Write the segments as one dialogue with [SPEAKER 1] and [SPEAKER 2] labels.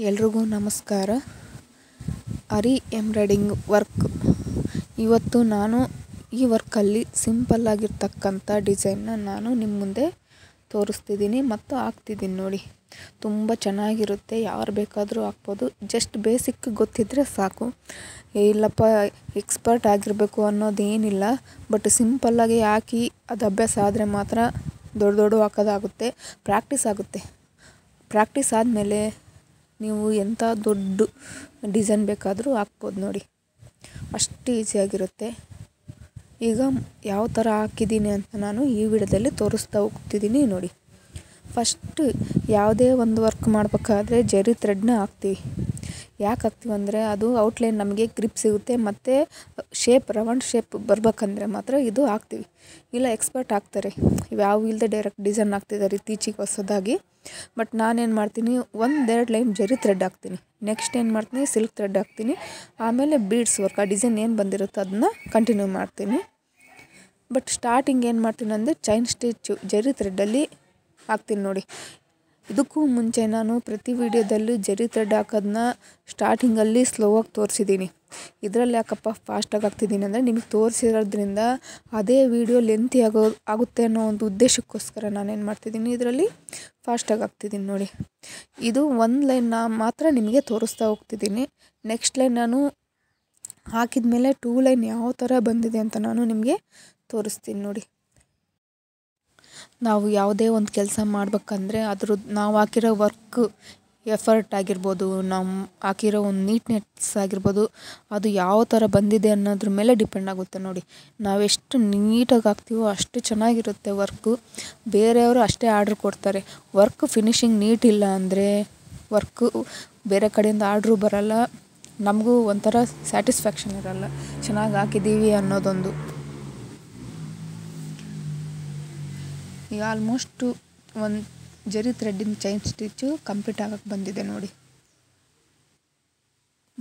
[SPEAKER 1] ಎಲ್ರಿಗೂ ನಮಸ್ಕಾರ. ಅರಿ embroidering work. ಇವತ್ತು ನಾನು ಈ ವರ್ಕಲ್ಲಿ ಸಿಂಪಲ್ ಆಗಿರ್ತಕ್ಕಂಥ ಡಿಸೈನ್ನ ನಾನು ನಿಮ್ಮ ಮುಂದೆ ತೋರಿಸ್ತಿದ್ದೀನಿ ಮತ್ತು ಹಾಕ್ತಿದ್ದೀನಿ ನೋಡಿ. ತುಂಬ ಚೆನ್ನಾಗಿರುತ್ತೆ, ಯಾರು ಬೇಕಾದರೂ ಹಾಕ್ಬೋದು. ಜಸ್ಟ್ ಬೇಸಿಕ್ ಗೊತ್ತಿದ್ದರೆ ಸಾಕು. ಇಲ್ಲಪ್ಪ ಎಕ್ಸ್ಪರ್ಟ್ ಆಗಿರಬೇಕು ಅನ್ನೋದೇನಿಲ್ಲ, ಬಟ್ ಸಿಂಪಲ್ಲಾಗಿ ಹಾಕಿ ಅದು ಅಭ್ಯಾಸ ಆದರೆ ಮಾತ್ರ ದೊಡ್ಡ ಹಾಕೋದಾಗುತ್ತೆ. ಪ್ರಾಕ್ಟೀಸ್ ಆಗುತ್ತೆ. ಪ್ರಾಕ್ಟೀಸ್ ಆದಮೇಲೆ ನೀವು ಎಂಥ ದೊಡ್ಡ ಡಿಸೈನ್ ಬೇಕಾದರೂ ಹಾಕ್ಬೋದು ನೋಡಿ. ಅಷ್ಟು ಈಸಿಯಾಗಿರುತ್ತೆ. ಈಗ ಯಾವ ಥರ ಹಾಕಿದ್ದೀನಿ ಅಂತ ನಾನು ಈ ವಿಡಿಯೋದಲ್ಲಿ ತೋರಿಸ್ತಾ ಹೋಗ್ತಿದ್ದೀನಿ ನೋಡಿ. ಫಸ್ಟ್ ಯಾವುದೇ ಒಂದು ವರ್ಕ್ ಮಾಡಬೇಕಾದ್ರೆ ಜರಿ ಥ್ರೆಡ್ನ ಹಾಕ್ತೀವಿ. ಯಾಕೆ ಹಾಕ್ತೀವಿ ಅಂದರೆ ಅದು ಔಟ್ಲೈನ್ ನಮಗೆ ಗ್ರಿಪ್ ಸಿಗುತ್ತೆ ಮತ್ತು ರೌಂಡ್ ಶೇಪ್ ಬರ್ಬೇಕಂದ್ರೆ ಮಾತ್ರ ಇದು ಹಾಕ್ತೀವಿ. ಇಲ್ಲ ಎಕ್ಸ್ಪರ್ಟ್ ಹಾಕ್ತಾರೆ, ಯಾವ ಇಲ್ಲದೆ ಡೈರೆಕ್ಟ್ ಡಿಸೈನ್ ಹಾಕ್ತಿದ್ದಾರೆ ಇತ್ತೀಚೆಗೆ ಹೊಸದಾಗಿ. ಬಟ್ ನಾನೇನು ಮಾಡ್ತೀನಿ, 1-2 ಲೈನ್ ಜರಿ ಥ್ರೆಡ್ ಹಾಕ್ತೀನಿ. ನೆಕ್ಸ್ಟ್ ಏನು ಮಾಡ್ತೀನಿ, ಸಿಲ್ಕ್ ಥ್ರೆಡ್ ಹಾಕ್ತೀನಿ. ಆಮೇಲೆ ಬೀಡ್ಸ್ ವರ್ಕ್, ಆ ಡಿಸೈನ್ ಏನು ಬಂದಿರುತ್ತೋ ಅದನ್ನ ಕಂಟಿನ್ಯೂ ಮಾಡ್ತೀನಿ. ಬಟ್ ಸ್ಟಾರ್ಟಿಂಗ್ ಏನು ಮಾಡ್ತೀನಿ ಅಂದರೆ ಚೈನ್ ಸ್ಟಿಚ್ಚು ಜರಿ ಥ್ರೆಡ್ಡಲ್ಲಿ ಹಾಕ್ತೀನಿ ನೋಡಿ. ಇದಕ್ಕೂ ಮುಂಚೆ ನಾನು ಪ್ರತಿ ವಿಡಿಯೋದಲ್ಲೂ ಜರಿ ಥ್ರೆಡ್ ಹಾಕೋದನ್ನ ಸ್ಟಾರ್ಟಿಂಗಲ್ಲಿ ಸ್ಲೋವಾಗಿ ತೋರಿಸಿದ್ದೀನಿ. ಇದರಲ್ಲಿ ಯಾಕಪ್ಪ ಫಾಸ್ಟಾಗಿ ಹಾಕ್ತಿದ್ದೀನಿ ಅಂದರೆ ನಿಮಗೆ ತೋರಿಸಿರೋದ್ರಿಂದ ಅದೇ ವಿಡಿಯೋ ಲೆಂತಿ ಆಗುತ್ತೆ ಅನ್ನೋ ಒಂದು ಉದ್ದೇಶಕ್ಕೋಸ್ಕರ ನಾನೇನು ಮಾಡ್ತಿದ್ದೀನಿ, ಇದರಲ್ಲಿ ಫಾಸ್ಟಾಗಿ ಹಾಕ್ತಿದ್ದೀನಿ ನೋಡಿ. ಇದು 1 ಲೈನ್ ಮಾತ್ರ ನಿಮಗೆ ತೋರಿಸ್ತಾ ಹೋಗ್ತಿದ್ದೀನಿ. ನೆಕ್ಸ್ಟ್ ಲೈನ್ ನಾನು ಹಾಕಿದ ಮೇಲೆ 2 ಲೈನ್ ಯಾವ ಥರ ಬಂದಿದೆ ಅಂತ ನಾನು ನಿಮಗೆ ತೋರಿಸ್ತೀನಿ ನೋಡಿ. ನಾವು ಯಾವುದೇ ಒಂದು ಕೆಲಸ ಮಾಡಬೇಕಂದ್ರೆ ನಾವು ಹಾಕಿರೋ ವರ್ಕ್ ಎಫರ್ಟ್ ಆಗಿರ್ಬೋದು, ನಾವು ಹಾಕಿರೋ ಒಂದು ನೀಟ್ನೆಸ್ ಆಗಿರ್ಬೋದು, ಅದು ಯಾವ ಥರ ಬಂದಿದೆ ಅನ್ನೋದ್ರ ಮೇಲೆ ಡಿಪೆಂಡ್ ಆಗುತ್ತೆ ನೋಡಿ. ನಾವೆಷ್ಟು ನೀಟಾಗಿ ಹಾಕ್ತೀವೋ ಅಷ್ಟು ಚೆನ್ನಾಗಿರುತ್ತೆ ವರ್ಕು. ಬೇರೆಯವರು ಅಷ್ಟೇ ಆರ್ಡ್ರ್ ಕೊಡ್ತಾರೆ. ವರ್ಕ್ ಫಿನಿಶಿಂಗ್ ನೀಟ್ ಇಲ್ಲ ಅಂದರೆ ವರ್ಕು ಬೇರೆ ಕಡೆಯಿಂದ ಆರ್ಡ್ರು ಬರಲ್ಲ, ನಮಗೂ ಒಂಥರ ಸ್ಯಾಟಿಸ್ಫ್ಯಾಕ್ಷನ್ ಇರಲ್ಲ ಚೆನ್ನಾಗಿ ಹಾಕಿದ್ದೀವಿ ಅನ್ನೋದೊಂದು. ಈಗ ಆಲ್ಮೋಸ್ಟು ಒಂದು ಜರಿ ಥ್ರೆಡ್ಡಿನ ಚೈನ್ ಸ್ಟಿಚ್ಚು ಕಂಪ್ಲೀಟ್ ಆಗಕ್ಕೆ ಬಂದಿದೆ ನೋಡಿ.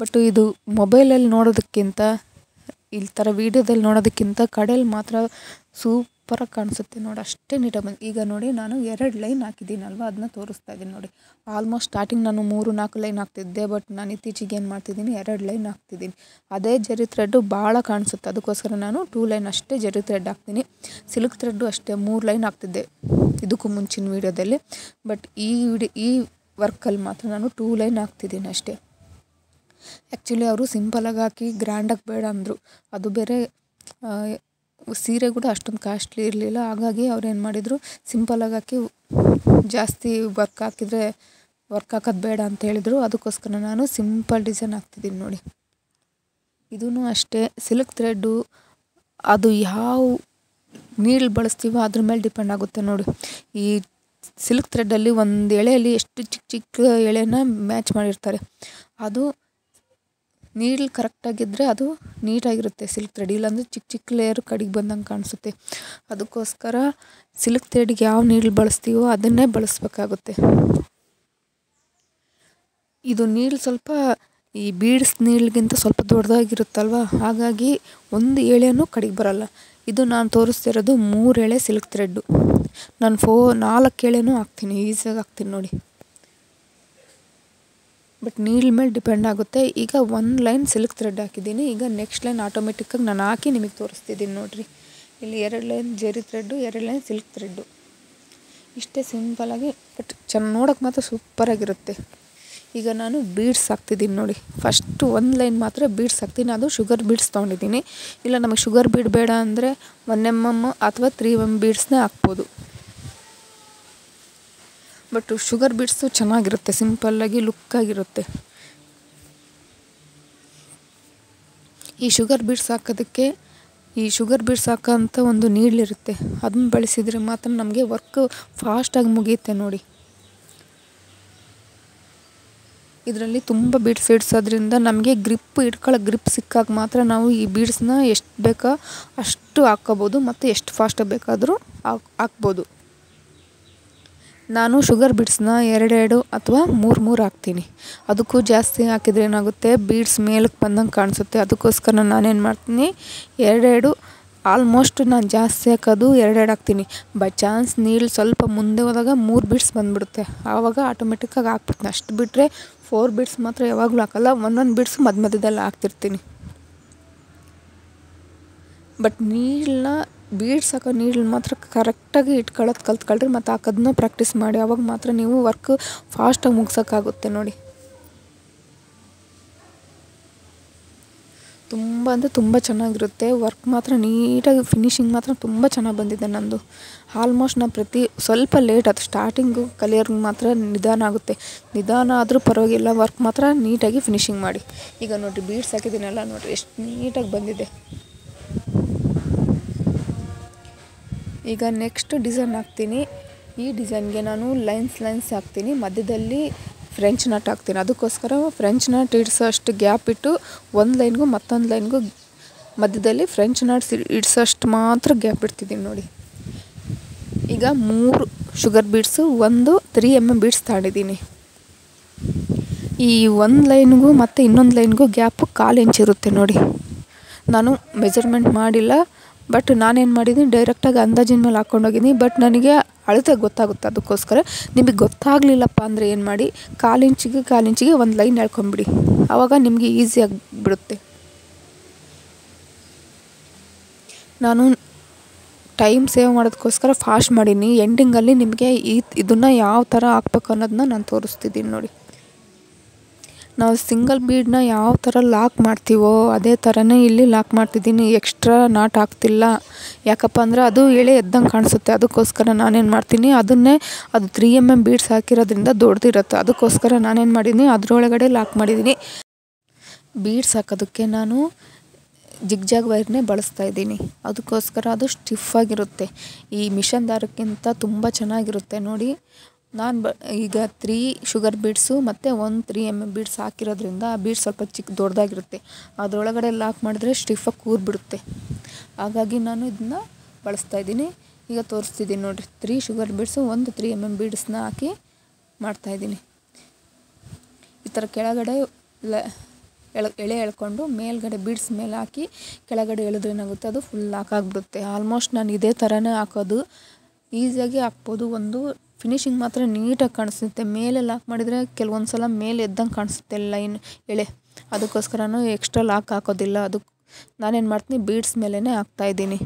[SPEAKER 1] ಬಟ್ ಇದು ಮೊಬೈಲಲ್ಲಿ ನೋಡೋದಕ್ಕಿಂತ ಈ ಥರ ವೀಡಿಯೋದಲ್ಲಿ ನೋಡೋದಕ್ಕಿಂತ ಕಡೆಯಲ್ಲಿ ಮಾತ್ರ ಸೂಪರಾಗಿ ಕಾಣಿಸುತ್ತೆ ನೋಡಿ. ಅಷ್ಟೇ ನೀಟಾಗಿ ಬಂದು. ಈಗ ನೋಡಿ ನಾನು 2 ಲೈನ್ ಹಾಕಿದ್ದೀನಲ್ವ, ಅದನ್ನ ತೋರಿಸ್ತಾ ಇದ್ದೀನಿ ನೋಡಿ. ಆಲ್ಮೋಸ್ಟ್ ಸ್ಟಾರ್ಟಿಂಗ್ ನಾನು 3-4 ಲೈನ್ ಹಾಕ್ತಿದ್ದೆ, ಬಟ್ ನಾನು ಇತ್ತೀಚೆಗೆ ಏನು ಮಾಡ್ತಿದ್ದೀನಿ, 2 ಲೈನ್ ಹಾಕ್ತಿದ್ದೀನಿ. ಅದೇ ಜರಿ ಥ್ರೆಡ್ಡು ಭಾಳ ಕಾಣಿಸುತ್ತೆ, ಅದಕ್ಕೋಸ್ಕರ ನಾನು 2 ಲೈನ್ ಅಷ್ಟೇ ಜರಿ ಥ್ರೆಡ್ ಹಾಕ್ತೀನಿ. ಸಿಲ್ಕ್ ಥ್ರೆಡ್ಡು ಅಷ್ಟೇ 3 ಲೈನ್ ಹಾಕ್ತಿದ್ದೆ ಇದಕ್ಕೂ ಮುಂಚಿನ ವೀಡಿಯೋದಲ್ಲಿ. ಬಟ್ ಈ ವರ್ಕಲ್ಲಿ ಮಾತ್ರ ನಾನು 2 ಲೈನ್ ಹಾಕ್ತಿದ್ದೀನಿ ಅಷ್ಟೇ. ಆ್ಯಕ್ಚುಲಿ ಅವರು ಸಿಂಪಲಾಗಿ ಹಾಕಿ ಗ್ರ್ಯಾಂಡಾಗಿ ಬೇಡ ಅಂದರು. ಅದು ಬೇರೆ ಸೀರೆ ಕೂಡ ಅಷ್ಟೊಂದು ಕಾಸ್ಟ್ಲಿ ಇರಲಿಲ್ಲ. ಹಾಗಾಗಿ ಅವ್ರು ಏನು ಮಾಡಿದರು, ಸಿಂಪಲಾಗಿ ಹಾಕಿ ಜಾಸ್ತಿ ವರ್ಕ್ ಹಾಕೋದು ಬೇಡ ಅಂತ ಹೇಳಿದರು. ಅದಕ್ಕೋಸ್ಕರ ನಾನು ಸಿಂಪಲ್ ಡಿಸೈನ್ ಹಾಕ್ತಿದ್ದೀನಿ ನೋಡಿ. ಇದೂ ಅಷ್ಟೇ ಸಿಲ್ಕ್ ಥ್ರೆಡ್ಡು ಅದು ಯಾವ ನೀಡಲ್ ಬಳಸ್ತೀವೋ ಅದ್ರ ಮೇಲೆ ಡಿಪೆಂಡ್ ಆಗುತ್ತೆ ನೋಡಿ. ಈ ಸಿಲ್ಕ್ ಥ್ರೆಡ್ಡಲ್ಲಿ ಒಂದು ಎಳೆಯಲ್ಲಿ ಎಷ್ಟು ಚಿಕ್ಕ ಎಳೆನ ಮ್ಯಾಚ್ ಮಾಡಿರ್ತಾರೆ. ಅದು ನೀಡಲ್ ಕರೆಕ್ಟಾಗಿದ್ದರೆ ಅದು ನೀಟಾಗಿರುತ್ತೆ ಸಿಲ್ಕ್ ಥ್ರೆಡ್. ಇಲ್ಲಾಂದರೆ ಚಿಕ್ಕ ಲೇಯರ್ ಕಡೆಗೆ ಬಂದಂಗೆ ಕಾಣಿಸುತ್ತೆ. ಅದಕ್ಕೋಸ್ಕರ ಸಿಲ್ಕ್ ಥ್ರೆಡ್ಗೆ ಯಾವ ನೀಡಲ್ ಬಳಸ್ತೀವೋ ಅದನ್ನೇ ಬಳಸಬೇಕಾಗುತ್ತೆ. ಇದು ನೀಡಲ್ ಸ್ವಲ್ಪ ಈ ಬೀಡ್ಸ್ ನೀಡಲ್ಗಿಂತ ಸ್ವಲ್ಪ ದೊಡ್ಡದಾಗಿರುತ್ತಲ್ವ, ಹಾಗಾಗಿ ಒಂದು ಎಳೆನೂ ಕಡೆಗೆ ಬರಲ್ಲ. ಇದು ನಾನು ತೋರಿಸ್ತಿರೋದು 3 ಎಳೆ ಸಿಲ್ಕ್ ಥ್ರೆಡ್ಡು. ನಾನು 4 ಎಳೆನೂ ಹಾಕ್ತೀನಿ, ಈಸಿಯಾಗಿ ಹಾಕ್ತೀನಿ ನೋಡಿ. ಬಟ್ ನೀಡಲ್ ಮೇಲೆ ಡಿಪೆಂಡ್ ಆಗುತ್ತೆ. ಈಗ 1 ಲೈನ್ ಸಿಲ್ಕ್ ಥ್ರೆಡ್ ಹಾಕಿದ್ದೀನಿ. ಈಗ ನೆಕ್ಸ್ಟ್ ಲೈನ್ ಆಟೋಮೆಟಿಕ್ಕಾಗಿ ನಾನು ಹಾಕಿ ನಿಮಗೆ ತೋರಿಸ್ತಿದ್ದೀನಿ ನೋಡಿರಿ. ಇಲ್ಲಿ 2 ಲೈನ್ ಜರಿ ಥ್ರೆಡ್ಡು, 2 ಲೈನ್ ಸಿಲ್ಕ್ ಥ್ರೆಡ್ಡು. ಇಷ್ಟೇ ಸಿಂಪಲಾಗಿ, ಬಟ್ ನೋಡೋಕೆ ಮಾತ್ರ ಸೂಪರಾಗಿರುತ್ತೆ. ಈಗ ನಾನು ಬೀಡ್ಸ್ ಹಾಕ್ತಿದ್ದೀನಿ ನೋಡಿ. ಫಸ್ಟು 1 ಲೈನ್ ಮಾತ್ರ ಬೀಡ್ಸ್ ಹಾಕ್ತೀನಿ. ಅದು ಶುಗರ್ ಬೀಡ್ಸ್ ತೊಗೊಂಡಿದ್ದೀನಿ. ಇಲ್ಲ ನಮಗೆ ಶುಗರ್ ಬೀಡ್ ಬೇಡ ಅಂದರೆ 1 mm ಅಥವಾ 3 mm ಬೀಡ್ಸ್ನೇ ಹಾಕ್ಬೋದು. ಬಟ್ ಶುಗರ್ ಬೀಡ್ಸು ಚೆನ್ನಾಗಿರುತ್ತೆ, ಸಿಂಪಲ್ಲಾಗಿ ಲುಕ್ಕಾಗಿರುತ್ತೆ. ಈ ಶುಗರ್ ಬೀಡ್ಸ್ ಹಾಕೋಂಥ ಒಂದು ನೀಡಲಿರುತ್ತೆ, ಅದನ್ನ ಬಳಸಿದರೆ ಮಾತ್ರ ನಮಗೆ ವರ್ಕ್ ಫಾಸ್ಟಾಗಿ ಮುಗಿಯುತ್ತೆ ನೋಡಿ. ಇದರಲ್ಲಿ ತುಂಬ ಬೀಡ್ಸ್ ಇಡ್ಸೋದ್ರಿಂದ ನಮಗೆ ಗ್ರಿಪ್ ಸಿಕ್ಕಾಗ ಮಾತ್ರ ನಾವು ಈ ಬೀಡ್ಸ್ನ ಎಷ್ಟು ಬೇಕೋ ಅಷ್ಟು ಹಾಕ್ಕೋಬೋದು ಮತ್ತು ಎಷ್ಟು ಫಾಸ್ಟಾಗಿ ಬೇಕಾದರೂ ಹಾಕ್ಬೋದು. ನಾನು ಶುಗರ್ ಬೀಡ್ಸ್ನ 2 ಅಥವಾ 3 ಹಾಕ್ತೀನಿ. ಅದಕ್ಕೂ ಜಾಸ್ತಿ ಹಾಕಿದರೆ ಏನಾಗುತ್ತೆ, ಬೀಡ್ಸ್ ಮೇಲಕ್ಕೆ ಬಂದಂಗೆ ಕಾಣಿಸುತ್ತೆ. ಅದಕ್ಕೋಸ್ಕರ ನಾನೇನು ಮಾಡ್ತೀನಿ, 2 ಆಲ್ಮೋಸ್ಟ್ ನಾನು ಜಾಸ್ತಿ ಹಾಕೋದು 2 ಹಾಕ್ತೀನಿ. ಬೈ ಚಾನ್ಸ್ ನೀళ్ళు ಸ್ವಲ್ಪ ಮುಂದೆ ಹೋದಾಗ 3 ಬೀಡ್ಸ್ ಬಂದುಬಿಡುತ್ತೆ, ಆವಾಗ ಆಟೋಮೆಟಿಕ್ಕಾಗಿ ಹಾಕ್ಬಿಡ್ತೀನಿ. ಅಷ್ಟು ಬಿಟ್ಟರೆ 4 ಬೀಡ್ಸ್ ಮಾತ್ರ ಯಾವಾಗಲೂ ಹಾಕಲ್ಲ, ಒಂದೊಂದು ಬೀಡ್ಸು ಮಧ್ಯದಲ್ಲಿ ಹಾಕ್ತಿರ್ತೀನಿ. ಬಟ್ ನೀಳನ್ನ ಬೀಡ್ಸ್ ಹಾಕೋ ನೀಳನ್ನ ಮಾತ್ರ ಕರೆಕ್ಟಾಗಿ ಇಟ್ಕೊಳ್ಳೋದು ಕಲ್ತ್ಕೊಳ್ರಿ, ಮತ್ತು ಹಾಕೋದನ್ನ ಪ್ರಾಕ್ಟೀಸ್ ಮಾಡಿ. ಆವಾಗ ಮಾತ್ರ ನೀವು ವರ್ಕ್ ಫಾಸ್ಟಾಗಿ ಮುಗ್ಸೋಕ್ಕಾಗುತ್ತೆ ನೋಡಿ. ತುಂಬ ಅಂದರೆ ತುಂಬ ಚೆನ್ನಾಗಿರುತ್ತೆ ವರ್ಕ್, ಮಾತ್ರ ನೀಟಾಗಿ ಫಿನಿಶಿಂಗ್ ಮಾತ್ರ ತುಂಬ ಚೆನ್ನಾಗಿ ಬಂದಿದೆ ನಂದು. ಆಲ್ಮೋಸ್ಟ್ ನಾನು ಸ್ವಲ್ಪ ಲೇಟ್ ಆಯ್ತು ಸ್ಟಾರ್ಟಿಂಗು ಕಲಿಯೋರ್ಗೆ ಮಾತ್ರ ನಿಧಾನ ಆಗುತ್ತೆ, ನಿಧಾನ ಆದರೂ ಪರವಾಗಿಲ್ಲ, ವರ್ಕ್ ಮಾತ್ರ ನೀಟಾಗಿ ಫಿನಿಶಿಂಗ್ ಮಾಡಿ. ಈಗ ನೋಡಿರಿ ಬೀಡ್ಸ್ ಹಾಕಿದ್ದೀನಲ್ಲ, ನೋಡಿರಿ ಎಷ್ಟು ನೀಟಾಗಿ ಬಂದಿದೆ. ಈಗ ನೆಕ್ಸ್ಟ್ ಡಿಸೈನ್ ಹಾಕ್ತೀನಿ. ಈ ಡಿಸೈನ್ಗೆ ನಾನು ಲೈನ್ಸ್ ಹಾಕ್ತೀನಿ, ಮಧ್ಯದಲ್ಲಿ ಫ್ರೆಂಚ್ ನಟ್ ಹಾಕ್ತೀನಿ. ಅದಕ್ಕೋಸ್ಕರ ಫ್ರೆಂಚ್ ನಟ್ ಇಡ್ಸೋ ಅಷ್ಟು ಗ್ಯಾಪ್ ಇಟ್ಟು ಒಂದು ಲೈನ್ಗೂ ಮತ್ತೊಂದು ಲೈನ್ಗೂ ಮಧ್ಯದಲ್ಲಿ ಫ್ರೆಂಚ್ ನಟ್ಸ್ ಇಡ್ಸೋಷ್ಟು ಮಾತ್ರ ಗ್ಯಾಪ್ ಇಡ್ತಿದ್ದೀನಿ ನೋಡಿ. ಈಗ 3 ಶುಗರ್ ಬೀಡ್ಸು, 1 3mm ಬೀಡ್ಸ್ ತಗೊಂಡಿದ್ದೀನಿ. ಈ ಒಂದು ಲೈನ್ಗೂ ಮತ್ತು ಇನ್ನೊಂದು ಲೈನ್ಗೂ ಗ್ಯಾಪು 1/4 ಇಂಚ್ ಇರುತ್ತೆ ನೋಡಿ. ನಾನು ಮೆಜರ್ಮೆಂಟ್ ಮಾಡಿಲ್ಲ, ಬಟ್ ನಾನೇನು ಮಾಡಿದ್ದೀನಿ ಡೈರೆಕ್ಟಾಗಿ ಅಂದಾಜಿನ ಮೇಲೆ ಹಾಕ್ಕೊಂಡೋಗಿದ್ದೀನಿ. ಬಟ್ ನನಗೆ ಅಳತೆ ಗೊತ್ತಾಗುತ್ತೆ, ಅದಕ್ಕೋಸ್ಕರ ನಿಮಗೆ ಗೊತ್ತಾಗಲಿಲ್ಲಪ್ಪ ಅಂದರೆ ಏನು ಮಾಡಿ 1/4 ಇಂಚಿಗೆ ಒಂದು ಲೈನ್ ಎಳ್ಕೊಂಬಿಡಿ, ಆವಾಗ ನಿಮಗೆ ಈಸಿಯಾಗಿ ಬಿಡುತ್ತೆ. ನಾನು ಟೈಮ್ ಸೇವ್ ಮಾಡೋದಕ್ಕೋಸ್ಕರ ಫಾಸ್ಟ್ ಮಾಡೀನಿ. ಎಂಡಿಂಗಲ್ಲಿ ನಿಮಗೆ ಇದನ್ನು ಯಾವ ಥರ ಹಾಕ್ಬೇಕು ಅನ್ನೋದನ್ನ ನಾನು ತೋರಿಸ್ತಿದ್ದೀನಿ ನೋಡಿ. ನಾವು ಸಿಂಗಲ್ ಬೀಡನ್ನ ಯಾವ ಥರ ಲಾಕ್ ಮಾಡ್ತೀವೋ ಅದೇ ಥರನೇ ಇಲ್ಲಿ ಲಾಕ್ ಮಾಡ್ತಿದ್ದೀನಿ, ಎಕ್ಸ್ಟ್ರಾ ನಾಟ್ ಹಾಕ್ತಿಲ್ಲ. ಯಾಕಪ್ಪ ಅಂದರೆ ಅದು ಎಳೆ ಎದ್ದಂಗೆ ಕಾಣಿಸುತ್ತೆ, ಅದಕ್ಕೋಸ್ಕರ ನಾನೇನು ಮಾಡ್ತೀನಿ ಅದು 3mm ಬೀಡ್ಸ್ ಹಾಕಿರೋದ್ರಿಂದ ದೊಡ್ಡದಿರುತ್ತೆ, ಅದಕ್ಕೋಸ್ಕರ ನಾನೇನು ಮಾಡಿದ್ದೀನಿ ಅದರೊಳಗಡೆ ಲಾಕ್ ಮಾಡಿದ್ದೀನಿ. ಬೀಡ್ಸ್ ಹಾಕೋದಕ್ಕೆ ನಾನು ಜಿಗ್ಜಾಗ್ ವೈರ್ನೇ ಬಳಸ್ತಾಯಿದ್ದೀನಿ, ಅದಕ್ಕೋಸ್ಕರ ಅದು ಸ್ಟಿಫಾಗಿರುತ್ತೆ. ಈ ಮಿಷನ್ ದಾರಕ್ಕಿಂತ ತುಂಬ ಚೆನ್ನಾಗಿರುತ್ತೆ ನೋಡಿ. ನಾನು ಈಗ 3 ಶುಗರ್ ಬೀಡ್ಸು ಮತ್ತು 1 3mm ಬೀಡ್ಸ್ ಹಾಕಿರೋದ್ರಿಂದ ಆ ಬೀಡ್ಸ್ ಸ್ವಲ್ಪ ದೊಡ್ಡದಾಗಿರುತ್ತೆ, ಅದರೊಳಗಡೆ ಲಾಕ್ ಮಾಡಿದ್ರೆ ಸ್ಟಿಫಾಗಿ ಕೂರ್ಬಿಡುತ್ತೆ. ಹಾಗಾಗಿ ನಾನು ಇದನ್ನ ಬಳಸ್ತಾಯಿದ್ದೀನಿ. ಈಗ ತೋರಿಸ್ತಿದ್ದೀನಿ ನೋಡಿರಿ, 3 ಶುಗರ್ ಬೀಡ್ಸು 1 3mm ಬೀಡ್ಸ್ನ ಹಾಕಿ ಮಾಡ್ತಾಯಿದ್ದೀನಿ. ಈ ಥರ ಕೆಳಗಡೆ ಎಳೆ ಎಳ್ಕೊಂಡು ಮೇಲ್ಗಡೆ ಬೀಡ್ಸ್ ಮೇಲೆ ಹಾಕಿ ಕೆಳಗಡೆ ಎಳೆದ್ರೆ ಏನಾಗುತ್ತೆ ಅದು ಫುಲ್ ಲಾಕ್ ಆಗಿಬಿಡುತ್ತೆ. ಆಲ್ಮೋಸ್ಟ್ ನಾನು ಇದೇ ಥರನೇ ಹಾಕೋದು, ಈಸಿಯಾಗಿ ಹಾಕ್ಬೋದು. ಒಂದು ಫಿನಿಶಿಂಗ್ ಮಾತ್ರ ನೀಟಾಗಿ ಕಾಣಿಸುತ್ತೆ. ಮೇಲೆ ಲಾಕ್ ಮಾಡಿದರೆ ಕೆಲವೊಂದು ಸಲ ಮೇಲೆ ಎದ್ದಂಗೆ ಕಾಣಿಸುತ್ತೆ ಲೈನ್ ಎಳೆ, ಅದಕ್ಕೋಸ್ಕರನೂ ಎಕ್ಸ್ಟ್ರಾ ಲಾಕ್ ಹಾಕೋದಿಲ್ಲ. ಅದಕ್ಕೆ ನಾನೇನು ಮಾಡ್ತೀನಿ ಬೀಡ್ಸ್ ಮೇಲೇ ಹಾಕ್ತಾಯಿದ್ದೀನಿ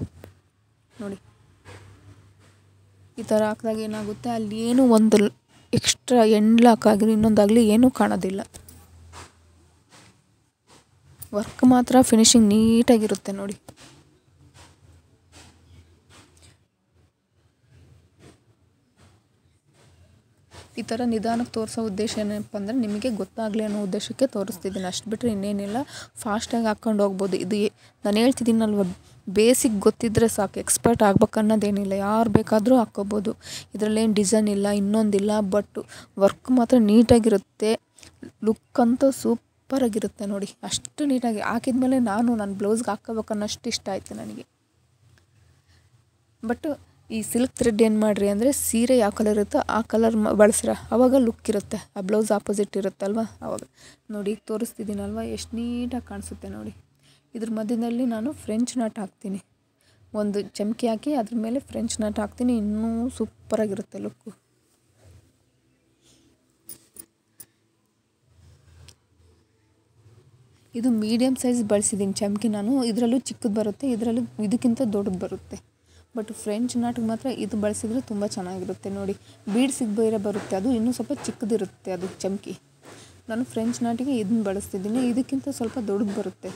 [SPEAKER 1] ನೋಡಿ. ಈ ಥರ ಹಾಕಿದಾಗ ಏನಾಗುತ್ತೆ ಅಲ್ಲಿ ಏನೂ ಒಂದು ಎಕ್ಸ್ಟ್ರಾ ಎಂಡ್ ಲಾಕ್ ಆಗಲಿ ಇನ್ನೊಂದಾಗಲಿ ಏನೂ ಕಾಣೋದಿಲ್ಲ. ವರ್ಕ್ ಮಾತ್ರ ಫಿನಿಶಿಂಗ್ ನೀಟಾಗಿರುತ್ತೆ ನೋಡಿ. ಈ ಥರ ನಿಧಾನಕ್ಕೆ ತೋರಿಸೋ ಉದ್ದೇಶ ಏನಪ್ಪ ಅಂದರೆ ನಿಮಗೆ ಗೊತ್ತಾಗಲಿ ಅನ್ನೋ ಉದ್ದೇಶಕ್ಕೆ ತೋರಿಸ್ತಿದ್ದೀನಿ, ಅಷ್ಟು ಬಿಟ್ಟರೆ ಇನ್ನೇನಿಲ್ಲ. ಫಾಸ್ಟಾಗಿ ಹಾಕ್ಕೊಂಡು ಹೋಗ್ಬೋದು. ಇದು ನಾನು ಹೇಳ್ತಿದ್ದೀನಲ್ವ, ಬೇಸಿಕ್ ಗೊತ್ತಿದ್ದರೆ ಸಾಕು, ಎಕ್ಸ್ಪರ್ಟ್ ಆಗ್ಬೇಕನ್ನೋದೇನಿಲ್ಲ, ಯಾರು ಬೇಕಾದರೂ ಹಾಕ್ಕೋಬೋದು. ಇದರಲ್ಲೇನು ಡಿಸೈನ್ ಇಲ್ಲ ಇನ್ನೊಂದಿಲ್ಲ, ಬಟ್ ವರ್ಕ್ ಮಾತ್ರ ನೀಟಾಗಿರುತ್ತೆ. ಲುಕ್ ಅಂತೂ ಸೂಪರಾಗಿರುತ್ತೆ ನೋಡಿ. ಅಷ್ಟು ನೀಟಾಗಿ ಹಾಕಿದ್ಮೇಲೆ ನನ್ನ ಬ್ಲೌಸ್ಗೆ ಹಾಕ್ಕೋಬೇಕನ್ನೋಷ್ಟು ಇಷ್ಟ ಆಯಿತು ನನಗೆ. ಬಟ್ ಈ ಸಿಲ್ಕ್ ಥ್ರೆಡ್ ಏನು ಮಾಡಿರಿ ಅಂದರೆ ಸೀರೆ ಯಾವ ಕಲರ್ ಇರುತ್ತೋ ಆ ಕಲರ್ ಬಳಸ್ರೆ ಆವಾಗ ಲುಕ್ ಇರುತ್ತೆ, ಆ ಬ್ಲೌಸ್ ಆಪೋಸಿಟ್ ಇರುತ್ತಲ್ವ ಆವಾಗ. ನೋಡಿ ತೋರಿಸ್ತಿದ್ದೀನಲ್ವ ಎಷ್ಟು ನೀಟಾಗಿ ಕಾಣಿಸುತ್ತೆ ನೋಡಿ. ಇದ್ರ ಮಧ್ಯದಲ್ಲಿ ನಾನು ಫ್ರೆಂಚ್ ನಟ್ ಹಾಕ್ತೀನಿ, ಒಂದು ಚಮಕಿ ಹಾಕಿ ಅದ್ರ ಮೇಲೆ ಫ್ರೆಂಚ್ ನಟ್ ಹಾಕ್ತೀನಿ, ಇನ್ನೂ ಸೂಪರಾಗಿರುತ್ತೆ ಲುಕ್ಕು. ಇದು ಮೀಡಿಯಮ್ ಸೈಜ್ ಬಳಸಿದ್ದೀನಿ ಚಮಕಿ ನಾನು, ಇದರಲ್ಲೂ ಚಿಕ್ಕದು ಬರುತ್ತೆ, ಇದರಲ್ಲೂ ಇದಕ್ಕಿಂತ ದೊಡ್ಡದು ಬರುತ್ತೆ. ಬಟ್ ಫ್ರೆಂಚ್ ನಾಟಿಗೆ ಮಾತ್ರ ಇದು ಬಳಸಿದರೆ ತುಂಬ ಚೆನ್ನಾಗಿರುತ್ತೆ ನೋಡಿ. ಬೀಡ್ಸಿಗೆ ಬೇರೆ ಬರುತ್ತೆ, ಅದು ಇನ್ನೂ ಸ್ವಲ್ಪ ಚಿಕ್ಕದಿರುತ್ತೆ ಅದು ಚಮಕಿ. ನಾನು ಫ್ರೆಂಚ್ ನಾಟಿಗೆ ಇದನ್ನ ಬಳಸ್ತಿದ್ದೀನಿ, ಇದಕ್ಕಿಂತ ಸ್ವಲ್ಪ ದೊಡ್ಡದು ಬರುತ್ತೆ,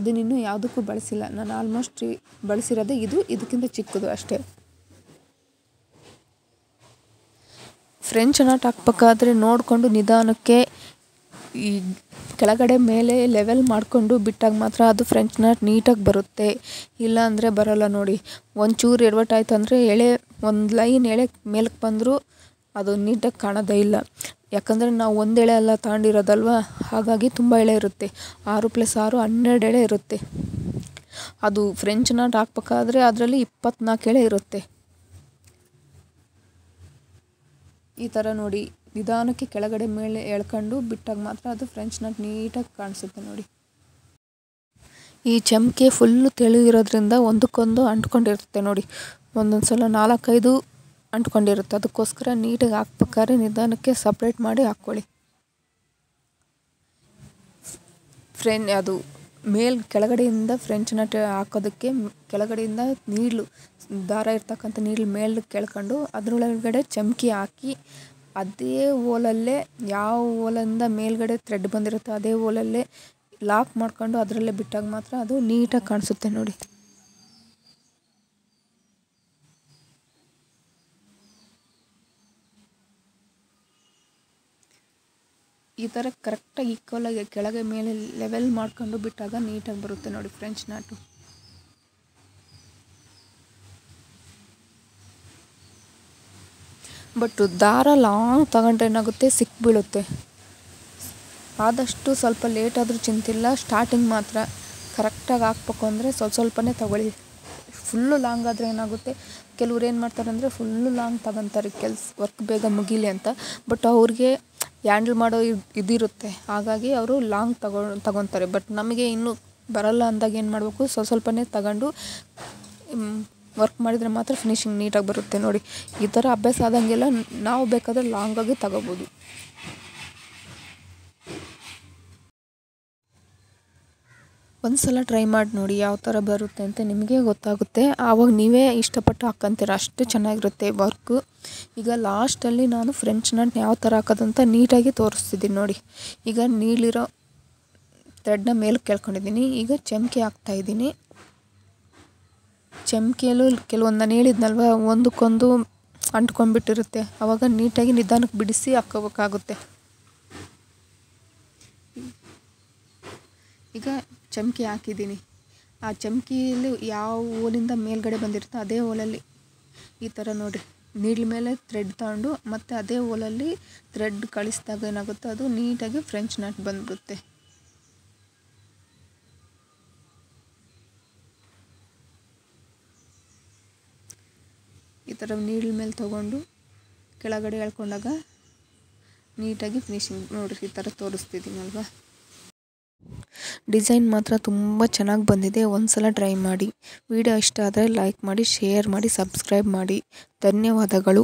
[SPEAKER 1] ಅದನ್ನಿನ್ನೂ ಯಾವುದಕ್ಕೂ ಬಳಸಿಲ್ಲ ನಾನು. ಆಲ್ಮೋಸ್ಟ್ ಬಳಸಿರೋದೇ ಇದಕ್ಕಿಂತ ಚಿಕ್ಕದು ಅಷ್ಟೇ. ಫ್ರೆಂಚ್ ನಾಟ್ ಹಾಕ್ಬೇಕಾದ್ರೆ ನೋಡಿಕೊಂಡು ನಿಧಾನಕ್ಕೆ ಈ ಕೆಳಗಡೆ ಮೇಲೆ ಲೆವೆಲ್ ಮಾಡಿಕೊಂಡು ಬಿಟ್ಟಾಗ ಮಾತ್ರ ಅದು ಫ್ರೆಂಚ್ ನಾಟ್ ನೀಟಾಗಿ ಬರುತ್ತೆ, ಇಲ್ಲ ಅಂದರೆ ಬರೋಲ್ಲ ನೋಡಿ. ಒಂಚೂರು ಎಡವಟ್ಟಾಯ್ತು ಅಂದರೆ ಒಂದು ಲೈನ್ ಎಳೆ ಮೇಲಕ್ಕೆ ಬಂದರೂ ಅದು ನೀಟಾಗಿ ಕಾಣೋದೇ ಇಲ್ಲ. ಯಾಕಂದರೆ ನಾವು ಒಂದು ಎಳೆ ಎಲ್ಲ ತಗೊಂಡಿರೋದಲ್ವ, ಹಾಗಾಗಿ ತುಂಬ ಎಳೆ ಇರುತ್ತೆ. 6 + 6 12 ಎಳೆ ಇರುತ್ತೆ. ಅದು ಫ್ರೆಂಚ್ ನಾಟ್ ಹಾಕ್ಬೇಕಾದ್ರೆ ಅದರಲ್ಲಿ 24 ಎಳೆ ಇರುತ್ತೆ. ಈ ಥರ ನೋಡಿ ನಿಧಾನಕ್ಕೆ ಕೆಳಗಡೆ ಮೇಲೆ ಎಳ್ಕೊಂಡು ಬಿಟ್ಟಾಗ ಮಾತ್ರ ಅದು ಫ್ರೆಂಚ್ ನಾಟ್ ನೀಟಾಗಿ ಕಾಣಿಸುತ್ತೆ ನೋಡಿ. ಈ ಚಮಕಿ ಫುಲ್ಲು ತೆಳುಗಿರೋದ್ರಿಂದ ಒಂದಕ್ಕೊಂದು ಅಂಟ್ಕೊಂಡಿರುತ್ತೆ ನೋಡಿ. ಒಂದೊಂದು ಸಲ 4-5 ಅಂಟ್ಕೊಂಡಿರುತ್ತೆ. ಅದಕ್ಕೋಸ್ಕರ ನೀಟಾಗಿ ಹಾಕ್ಬೇಕಾದ್ರೆ ನಿಧಾನಕ್ಕೆ ಸಪ್ರೇಟ್ ಮಾಡಿ ಹಾಕ್ಕೊಳ್ಳಿ. ಅದು ಕೆಳಗಡೆಯಿಂದ ಫ್ರೆಂಚ್ ನಟ್ ಹಾಕೋದಕ್ಕೆ ಕೆಳಗಡೆಯಿಂದ ನೀಡ್ಲು ದಾರ ಇರ್ತಕ್ಕಂಥ ನೀಡ್ಲು ಮೇಲೆ ಕೆಳ್ಕೊಂಡು ಅದರೊಳಗಡೆ ಚಮಕಿ ಹಾಕಿ ಅದೇ ಓಲಲ್ಲೇ ಯಾವ ಓಲಿಂದ ಮೇಲ್ಗಡೆ ಥ್ರೆಡ್ ಬಂದಿರುತ್ತೋ ಅದೇ ಓಲಲ್ಲೇ ಲಾಕ್ ಮಾಡ್ಕೊಂಡು ಅದರಲ್ಲೇ ಬಿಟ್ಟಾಗ ಮಾತ್ರ ಅದು ನೀಟಾಗಿ ಕಾಣಿಸುತ್ತೆ ನೋಡಿ. ಈ ಥರ ಕರೆಕ್ಟಾಗಿ ಈಕ್ವಲಾಗಿ ಕೆಳಗೆ ಮೇಲೆ ಲೆವೆಲ್ ಮಾಡ್ಕೊಂಡು ಬಿಟ್ಟಾಗ ನೀಟಾಗಿ ಬರುತ್ತೆ ನೋಡಿ ಫ್ರೆಂಚ್ ನಾಟು. ಬಟ್ ದಾರ ಲಾಂಗ್ ತಗೊಂಡ್ರೆ ಏನಾಗುತ್ತೆ, ಸಿಕ್ಬೀಳುತ್ತೆ. ಆದಷ್ಟು ಸ್ವಲ್ಪ ಲೇಟ್ ಆದರೂ ಚಿಂತಿಲ್ಲ, ಸ್ಟಾರ್ಟಿಂಗ್ ಮಾತ್ರ ಕರೆಕ್ಟಾಗಿ ಹಾಕ್ಬೇಕು ಅಂದರೆ ಸ್ವಲ್ಪನೇ ತಗೊಳ್ಳಿ. ಫುಲ್ಲು ಲಾಂಗ್ ಆದರೆ ಏನಾಗುತ್ತೆ, ಕೆಲವ್ರು ಏನು ಮಾಡ್ತಾರೆ ಅಂದರೆ ಫುಲ್ಲು ಲಾಂಗ್ ತಗೊತಾರೆ ವರ್ಕ್ ಬೇಗ ಮುಗೀಲಿ ಅಂತ. ಬಟ್ ಅವ್ರಿಗೆ ಹ್ಯಾಂಡಲ್ ಮಾಡೋ ಇದಿರುತ್ತೆ, ಹಾಗಾಗಿ ಅವರು ಲಾಂಗ್ ತಗೊತಾರೆ. ಬಟ್ ನಮಗೆ ಇನ್ನೂ ಬರಲ್ಲ ಅಂದಾಗ ಏನು ಮಾಡಬೇಕು, ಸ್ವಲ್ಪನೇ ತಗೊಂಡು ವರ್ಕ್ ಮಾಡಿದರೆ ಮಾತ್ರ ಫಿನಿಶಿಂಗ್ ನೀಟಾಗಿ ಬರುತ್ತೆ ನೋಡಿ. ಈ ಥರ ಅಭ್ಯಾಸ ಆದಂಗೆಲ್ಲ ನಾವು ಬೇಕಾದರೆ ಲಾಂಗಾಗಿ ತಗೋಬೋದು. ಒಂದು ಸಲ ಟ್ರೈ ಮಾಡಿ ನೋಡಿ ಯಾವ ಥರ ಬರುತ್ತೆ ಅಂತ ನಿಮಗೆ ಗೊತ್ತಾಗುತ್ತೆ. ಆವಾಗ ನೀವೇ ಇಷ್ಟಪಟ್ಟು ಹಾಕ್ಕೊಂತೀರ, ಅಷ್ಟು ಚೆನ್ನಾಗಿರುತ್ತೆ ವರ್ಕು. ಈಗ ಲಾಸ್ಟಲ್ಲಿ ನಾನು ಫ್ರೆಂಚ್ ನಟ್ ಯಾವ ಥರ ಹಾಕೋದಂತ ನೀಟಾಗಿ ತೋರಿಸ್ತಿದ್ದೀನಿ ನೋಡಿ. ಈಗ ನೀಳಿರೋ ಥ್ರೆಡ್ನ ಮೇಲೆ ಕೇಳ್ಕೊಂಡಿದ್ದೀನಿ. ಈಗ ಚಮಕಿ ಹಾಕ್ತಾಯಿದ್ದೀನಿ. ಚಮಕಿಯಲ್ಲೂ ಕೆಲವೊಂದು ನಾನು ಹೇಳಿದ್ನಲ್ವ, ಒಂದಕ್ಕೊಂದು ಅಂಟ್ಕೊಂಡ್ಬಿಟ್ಟಿರುತ್ತೆ. ಆವಾಗ ನೀಟಾಗಿ ನಿಧಾನಕ್ಕೆ ಬಿಡಿಸಿ ಹಾಕ್ಕೋಬೇಕಾಗುತ್ತೆ. ಈಗ ಚಮಕಿ ಹಾಕಿದ್ದೀನಿ. ಆ ಚಮಕಿಯಲ್ಲಿ ಯಾವ ಓಲಿಂದ ಮೇಲ್ಗಡೆ ಬಂದಿರುತ್ತೋ ಅದೇ ಓಲಲ್ಲಿ ಈ ಥರ ನೋಡಿ ನೀಡ್ಲ ಮೇಲೆ ಥ್ರೆಡ್ ತಗೊಂಡು ಮತ್ತು ಅದೇ ಓಲಲ್ಲಿ ಥ್ರೆಡ್ ಕಳಿಸಿದಾಗ ಏನಾಗುತ್ತೆ, ಅದು ನೀಟಾಗಿ ಫ್ರೆಂಚ್ ನಟ್ ಬಂದ್ಬಿಡುತ್ತೆ. ಈ ಥರ ನೀಡ್ಲ ಮೇಲೆ ತೊಗೊಂಡು ಕೆಳಗಡೆ ಎಳ್ಕೊಂಡಾಗ ನೀಟಾಗಿ ಫಿನಿಶಿಂಗ್ ನೋಡಿರಿ, ಈ ಥರ ತೋರಿಸ್ತಿದ್ದೀನಲ್ವ. ಡಿಸೈನ್ ಮಾತ್ರ ತುಂಬ ಚೆನ್ನಾಗಿ ಬಂದಿದೆ. ಒಂದು ಸಲ ಟ್ರೈ ಮಾಡಿ. ವಿಡಿಯೋ ಇಷ್ಟ ಆದರೆ ಲೈಕ್ ಮಾಡಿ, ಶೇರ್ ಮಾಡಿ, ಸಬ್ಸ್ಕ್ರೈಬ್ ಮಾಡಿ. ಧನ್ಯವಾದಗಳು.